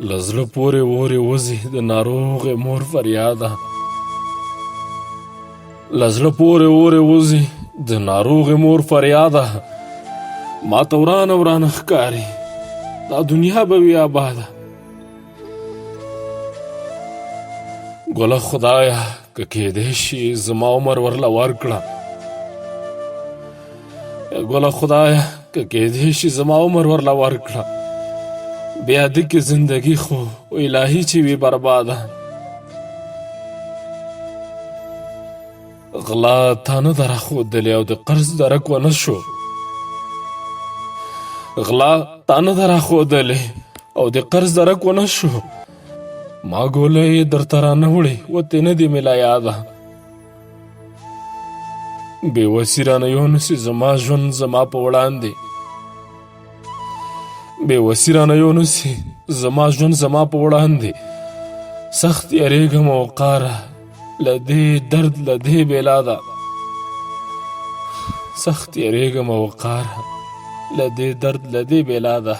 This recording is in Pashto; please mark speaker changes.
Speaker 1: له زړه پورې اورې وځي د ناروغې مور فریاده، له زړه پورې اورې وځي د ناروغې مور فریاده. ما ته ورانه ورانه ښکاري دا دنیا به وي آباده. ګله خدایه که کیدی شي زما عمر ورله ورکړه، ګله خدایه که کیدی شي زما عمر ورله ورکړه. بیا دکې زندگی خو الهی چې وي برباده. غلا تا نه ده راښودلې او د قرض درک ونه شو، غلا تا نه ده راښودلې او د قرض درک ونه شو. ما ګولۍ درته رانه وړې وتې نه دې مې لا یاده. بې وسي رانه یونسي زما ژوند زما په وړاندې، بې وسي رانه یونسي زما ژوند زما په وړاندې. سخت یریږم او قاره له دې درد له دې بېلاده، سخت یریږم او قاره له دې درد له دې بېلاده.